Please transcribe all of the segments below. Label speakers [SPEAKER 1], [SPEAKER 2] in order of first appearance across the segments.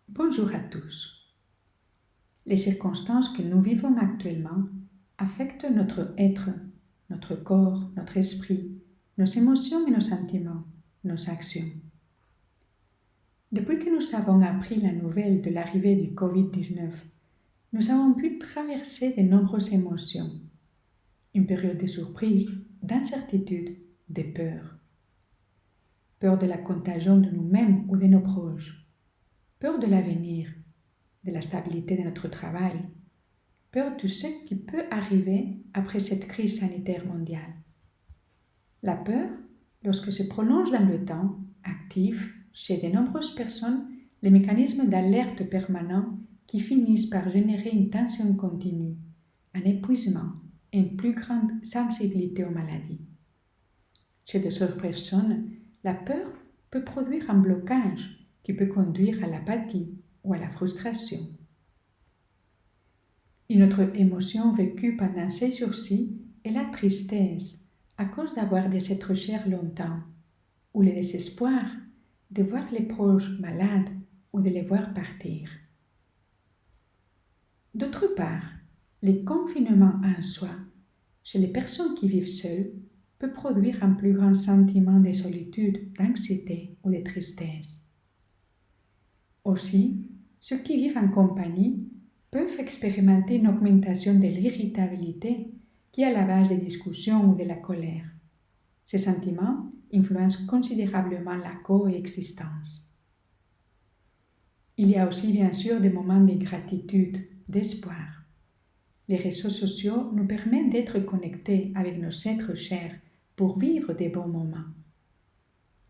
[SPEAKER 1] Bonjour à tous. Les circonstances que nous vivons actuellement affectent notre être, notre corps, notre esprit, nos émotions et nos sentiments, nos actions. Depuis que nous avons appris la nouvelle de l'arrivée du Covid-19, nous avons pu traverser de nombreuses émotions. Une période de surprise, d'incertitude, de peur. Peur de la contagion de nous-mêmes ou de nos proches. Peur de l'avenir, de la stabilité de notre travail. Peur de ce qui peut arriver après cette crise sanitaire mondiale. La peur, lorsque se prolonge dans le temps, active chez de nombreuses personnes les mécanismes d'alerte permanents qui finissent par générer une tension continue, un épuisement et une plus grande sensibilité aux maladies. Chez d'autres personnes, la peur peut produire un blocage qui peut conduire à l'apathie ou à la frustration. Une autre émotion vécue pendant ces jours-ci est la tristesse à cause d'avoir des êtres chers longtemps, ou le désespoir de voir les proches malades ou de les voir partir. D'autre part, le confinement en soi, chez les personnes qui vivent seules, peut produire un plus grand sentiment de solitude, d'anxiété ou de tristesse. Aussi, ceux qui vivent en compagnie peuvent expérimenter une augmentation de l'irritabilité qui est à la base des discussions ou de la colère. Ces sentiments influencent considérablement la coexistence. Il y a aussi bien sûr des moments de gratitude, d'espoir. Les réseaux sociaux nous permettent d'être connectés avec nos êtres chers pour vivre des bons moments.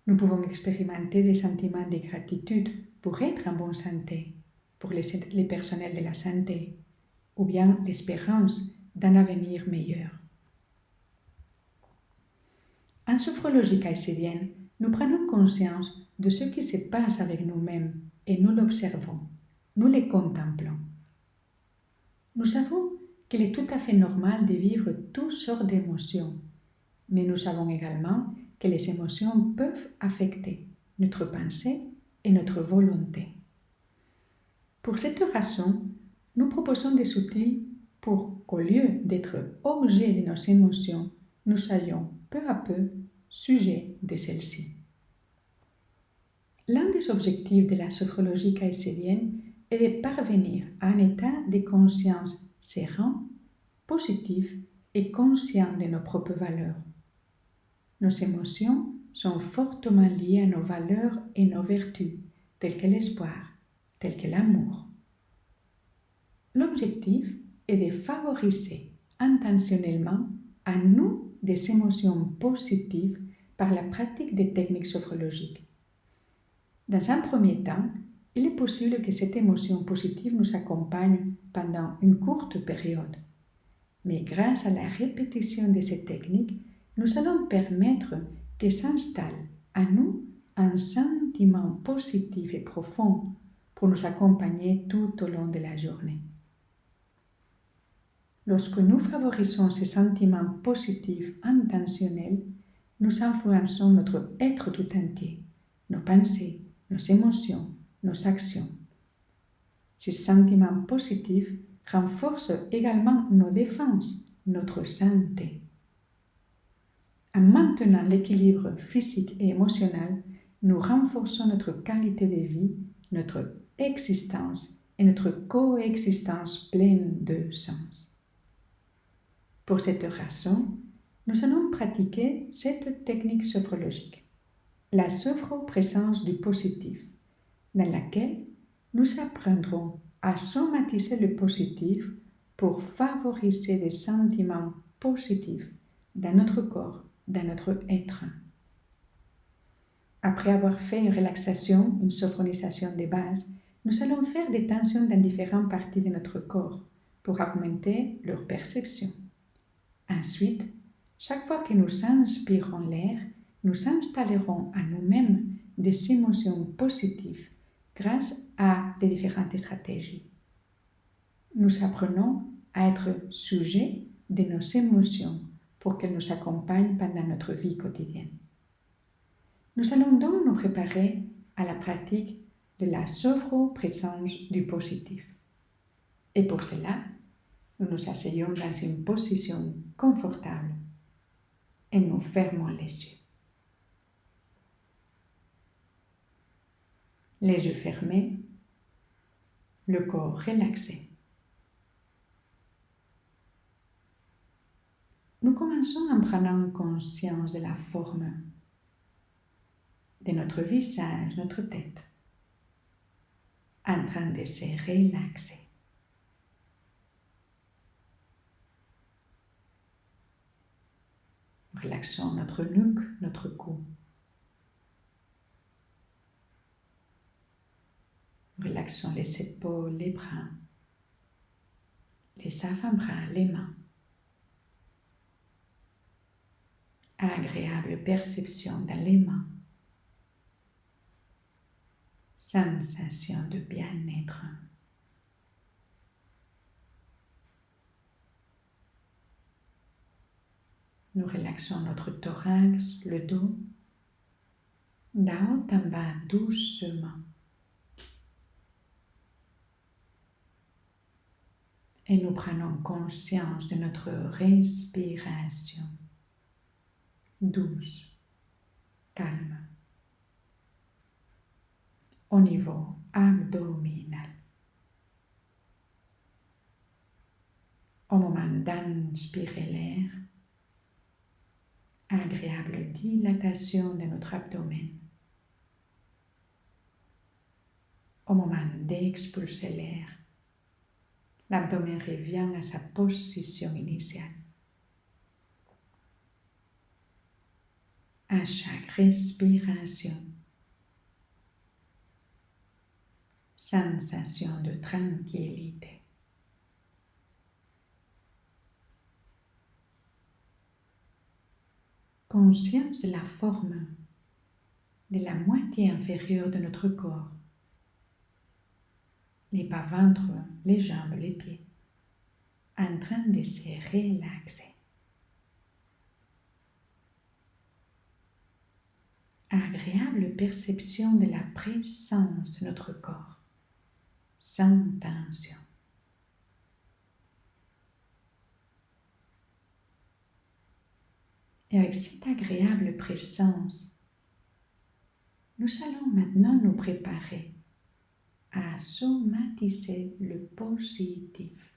[SPEAKER 1] Nous pouvons expérimenter des sentiments de gratitude pour être en bonne santé, pour les personnels de la santé, ou bien l'espérance d'un avenir meilleur. En sophrologie caïcédienne, nous prenons conscience de ce qui se passe avec nous-mêmes et nous l'observons, nous les contemplons. Nous savons qu'il est tout à fait normal de vivre toutes sortes d'émotions, mais nous savons également que les émotions peuvent affecter notre pensée et notre volonté. Pour cette raison, nous proposons des outils pour qu'au lieu d'être objet de nos émotions, nous soyons peu à peu sujets de celles-ci. L'un des objectifs de la sophrologie caïcédienne est de parvenir à un état de conscience serein, positif et conscient de nos propres valeurs. Nos émotions sont fortement liées à nos valeurs et nos vertus, telles que l'espoir, telles que l'amour. L'objectif est de favoriser intentionnellement à nous des émotions positives par la pratique des techniques sophrologiques. Dans un premier temps, il est possible que cette émotion positive nous accompagne pendant une courte période. Mais grâce à la répétition de ces techniques, nous allons permettre que s'installe à nous un sentiment positif et profond pour nous accompagner tout au long de la journée. Lorsque nous favorisons ces sentiments positifs intentionnels, nous influençons notre être tout entier, nos pensées, nos émotions, nos actions. Ces sentiments positifs renforcent également nos défenses, notre santé. En maintenant l'équilibre physique et émotionnel, nous renforçons notre qualité de vie, notre existence et notre coexistence pleine de sens. Pour cette raison, nous allons pratiquer cette technique sophrologique, la sophroprésence du positif, dans laquelle nous apprendrons à somatiser le positif pour favoriser des sentiments positifs dans notre corps, dans notre être. Après avoir fait une relaxation, une sophronisation de base, nous allons faire des tensions dans différentes parties de notre corps pour augmenter leur perception. Ensuite, chaque fois que nous inspirons l'air, nous installerons à nous-mêmes des émotions positives grâce à des différentes stratégies. Nous apprenons à être sujets de nos émotions pour qu'elles nous accompagnent pendant notre vie quotidienne. Nous allons donc nous préparer à la pratique de la sophroprésence du positif. Et pour cela, nous nous asseyons dans une position confortable et nous fermons les yeux. Les yeux fermés, le corps relaxé. Nous commençons en prenant conscience de la forme de notre visage, notre tête, en train de se relaxer. Relaxons notre nuque, notre cou. Relaxons les épaules, les bras, les avant-bras, les mains. Agréable perception dans les mains. Sensation de bien-être. Nous relaxons notre thorax, le dos, d'en haut en bas doucement. Et nous prenons conscience de notre respiration, douce, calme, au niveau abdominal. Au moment d'inspirer l'air, agréable dilatation de notre abdomen. Au moment d'expulser l'air, l'abdomen revient à sa position initiale. À chaque respiration, sensation de tranquillité. Conscience de la forme de la moitié inférieure de notre corps. Les bas-ventres, les jambes, les pieds, en train de se relaxer. Agréable perception de la présence de notre corps, sans tension. Et avec cette agréable présence, nous allons maintenant nous préparer à somatiser le positif.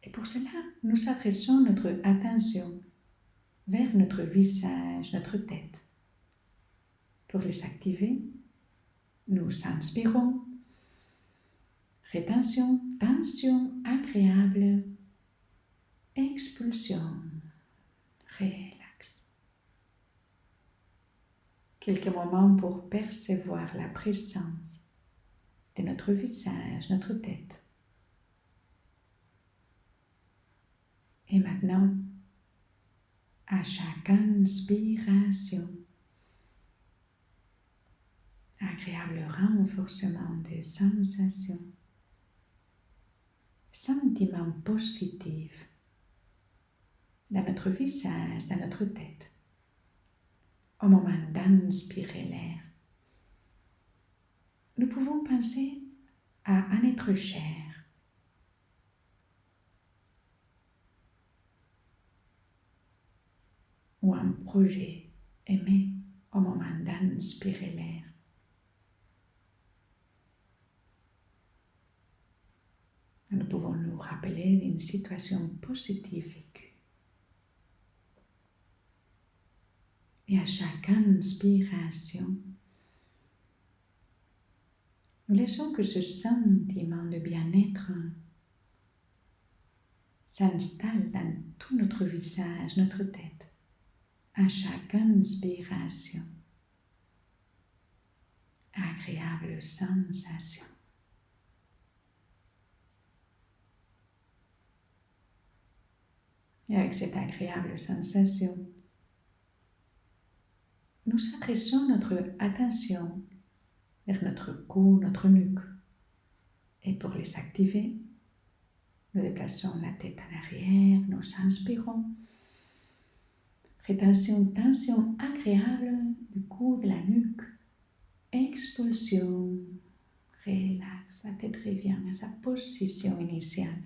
[SPEAKER 1] Et pour cela, nous adressons notre attention vers notre visage, notre tête. Pour les activer, nous inspirons, rétention, tension agréable, expulsion, relax. Quelques moments pour percevoir la présence de notre visage, notre tête. Et maintenant, à chaque inspiration, agréable renforcement des sensations, sentiments positifs dans notre visage, dans notre tête. Au moment d'inspirer l'air, nous pouvons penser à un être cher, ou un projet aimé au moment d'inspirer l'air. Nous pouvons nous rappeler d'une situation positive vécue. Et à chaque inspiration, nous laissons que ce sentiment de bien-être s'installe dans tout notre visage, notre tête. À chaque inspiration, agréable sensation. Et avec cette agréable sensation, nous adressons notre attention vers notre cou, notre nuque. Et pour les activer, nous déplaçons la tête en arrière, nous inspirons. Rétention, tension agréable du cou, de la nuque. expulsion, relax, la tête revient à sa position initiale.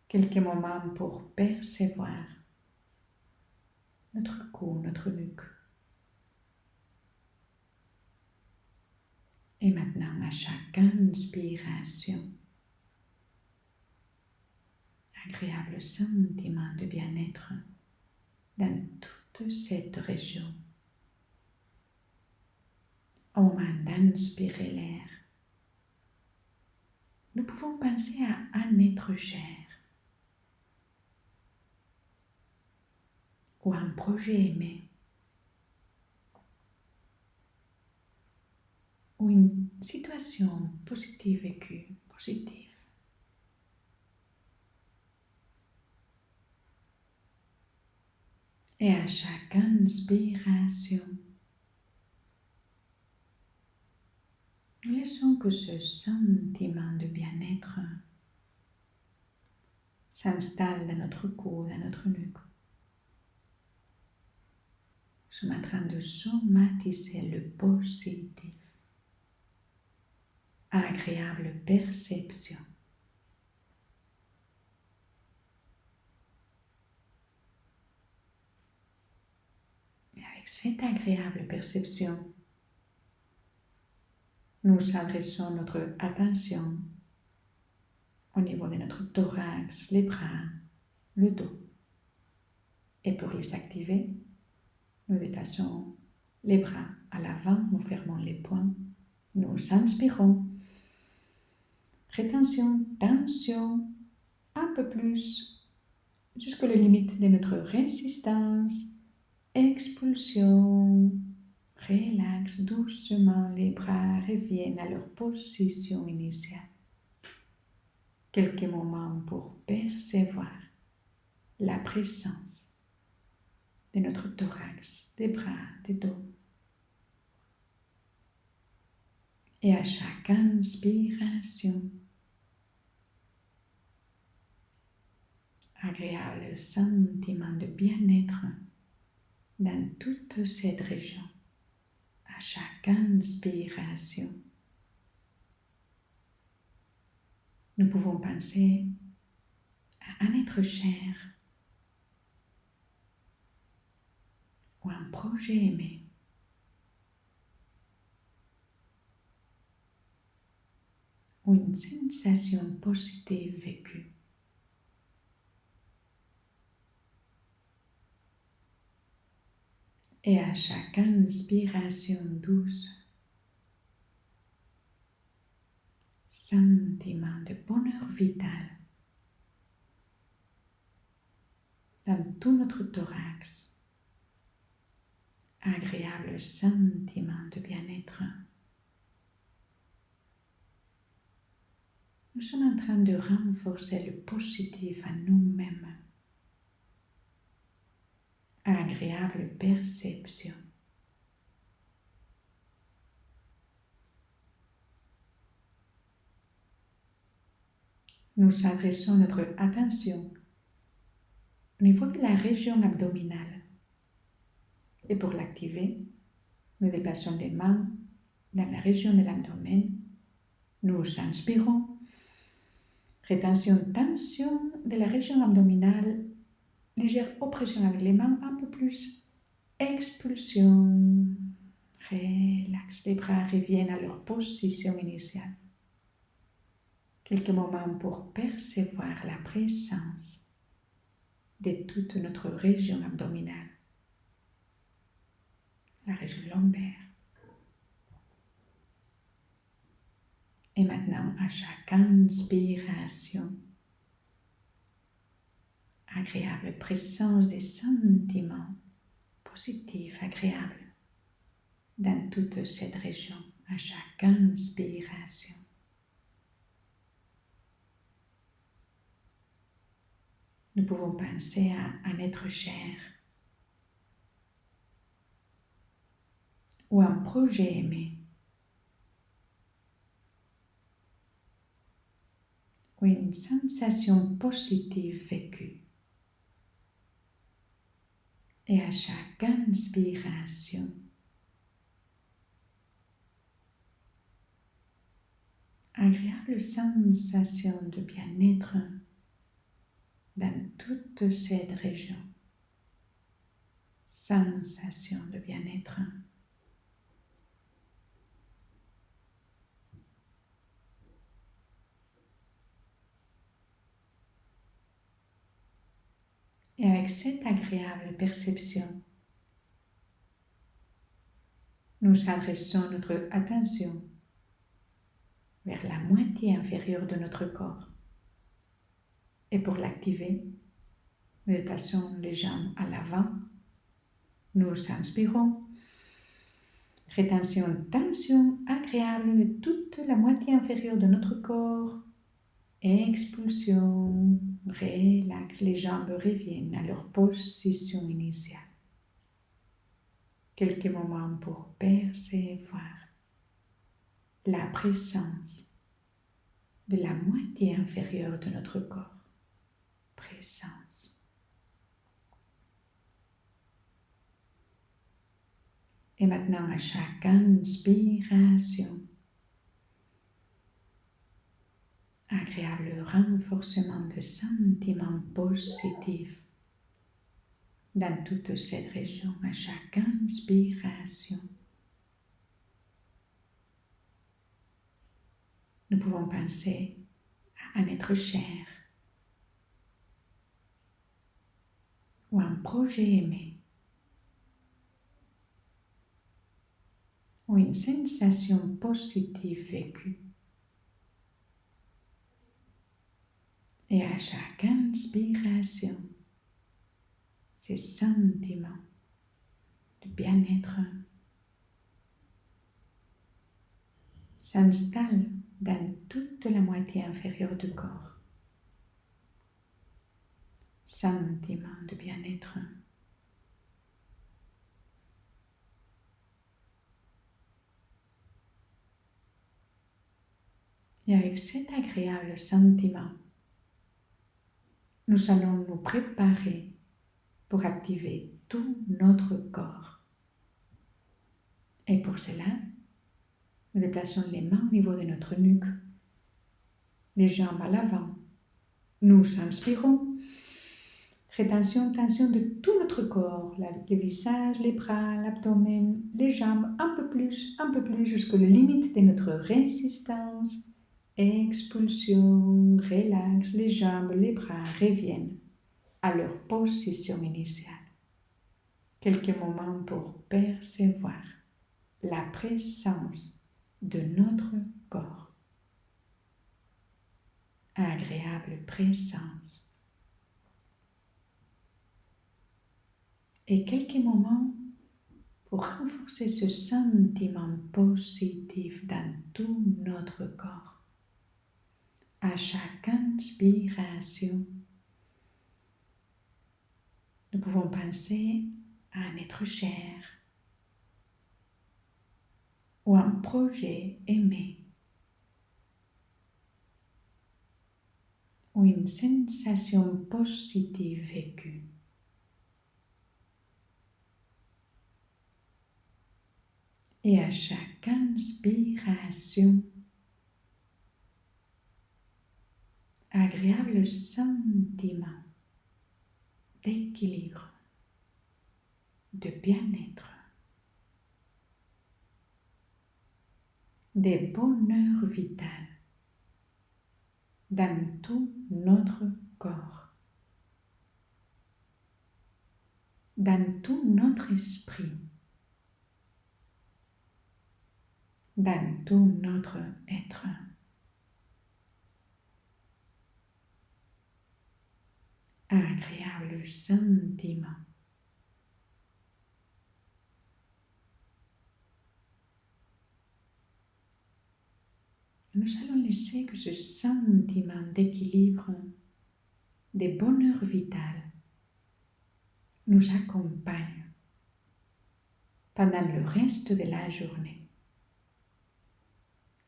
[SPEAKER 1] Quelques moments pour percevoir notre cou, notre nuque. Et maintenant, à chaque inspiration, agréable sentiment de bien-être dans toute cette région. Au moment d'inspirer l'air, nous pouvons penser à un être cher ou un projet aimé ou une situation positive vécue, positive. Et à chaque inspiration, nous laissons que ce sentiment de bien-être s'installe dans notre cou, dans notre nuque. Nous sommes en train de somatiser le positif. Agréable perception. Et avec cette agréable perception, nous adressons notre attention au niveau de notre thorax, les bras, le dos. Et pour les activer, nous déplaçons les bras à l'avant, nous fermons les poings, nous inspirons. Rétention, tension, un peu plus, jusqu'à la limite de notre résistance. Expulsion, relax doucement, les bras reviennent à leur position initiale. Quelques moments pour percevoir la présence de notre thorax, des bras, des dos. Et à chaque inspiration, agréable sentiment de bien-être dans toute cette région. À chaque inspiration, nous pouvons penser à un être cher ou un projet aimé. Ou une sensation positive vécue. Et à chaque inspiration douce, sentiment de bonheur vital dans tout notre thorax, agréable sentiment de bien-être. Nous sommes en train de renforcer le positif en nous-mêmes. Agréable perception. Nous adressons notre attention au niveau de la région abdominale. Et pour l'activer, nous déplaçons les mains dans la région de l'abdomen. Nous inspirons. Rétention, tension de la région abdominale. Légère oppression avec les mains, un peu plus. Expulsion. Relax. Les bras reviennent à leur position initiale. Quelques moments pour percevoir la présence de toute notre région abdominale. La région lombaire. Et maintenant, à chaque inspiration, agréable présence des sentiments positifs, agréables dans toute cette région, à chaque inspiration. Nous pouvons penser à un être cher ou un projet aimé ou une sensation positive vécue. Et à chaque inspiration, agréable sensation de bien-être dans toute cette région. Sensation de bien-être. Et avec cette agréable perception, nous adressons notre attention vers la moitié inférieure de notre corps. Et pour l'activer, nous déplaçons les jambes à l'avant. Nous inspirons. Rétention, tension agréable de toute la moitié inférieure de notre corps. Expulsion, relax, les jambes reviennent à leur position initiale. Quelques moments pour percevoir la présence de la moitié inférieure de notre corps. Présence. Et maintenant, à chaque inspiration, agréable renforcement de sentiments positifs dans toute cette région. À chaque inspiration, nous pouvons penser à un être cher ou un projet aimé ou une sensation positive vécue. Et à chaque inspiration, ces sentiments de bien-être s'installent dans toute la moitié inférieure du corps. Sentiments de bien-être. Et avec cet agréable sentiment, nous allons nous préparer pour activer tout notre corps. Et pour cela, nous déplaçons les mains au niveau de notre nuque, les jambes à l'avant. Nous inspirons. Rétention, tension de tout notre corps, le visage, les bras, l'abdomen, les jambes, un peu plus, jusqu'à la limite de notre résistance. Expulsion, relax, les jambes, les bras reviennent à leur position initiale. Quelques moments pour percevoir la présence de notre corps. Agréable présence. Et quelques moments pour renforcer ce sentiment positif dans tout notre corps. À chaque inspiration, nous pouvons penser à un être cher ou un projet aimé ou une sensation positive vécue. Et à chaque inspiration, agréable sentiment d'équilibre, de bien-être, de bonheur vital dans tout notre corps, dans tout notre esprit, dans tout notre être. Agréable sentiment. Nous allons laisser que ce sentiment d'équilibre, de bonheur vital, nous accompagne pendant le reste de la journée.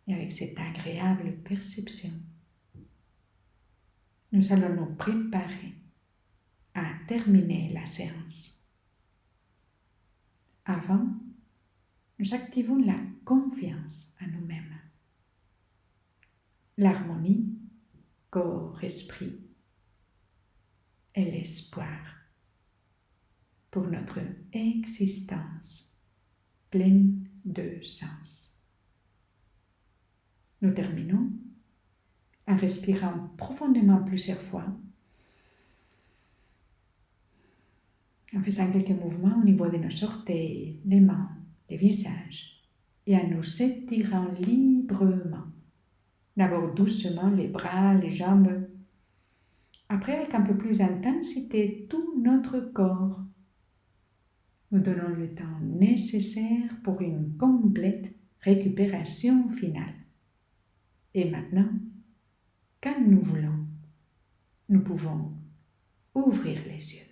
[SPEAKER 1] Et avec cette agréable perception, nous allons nous préparer à terminer la séance. Avant, nous activons la confiance en nous-mêmes. l'harmonie, corps-esprit et l'espoir pour notre existence pleine de sens. Nous terminons en respirant profondément plusieurs fois, en faisant quelques mouvements au niveau de nos orteils, les mains, les visages, et en nous étirant librement. D'abord doucement les bras, les jambes, après avec un peu plus d'intensité tout notre corps. Nous donnons le temps nécessaire pour une complète récupération finale. Et maintenant, quand nous voulons, nous pouvons ouvrir les yeux.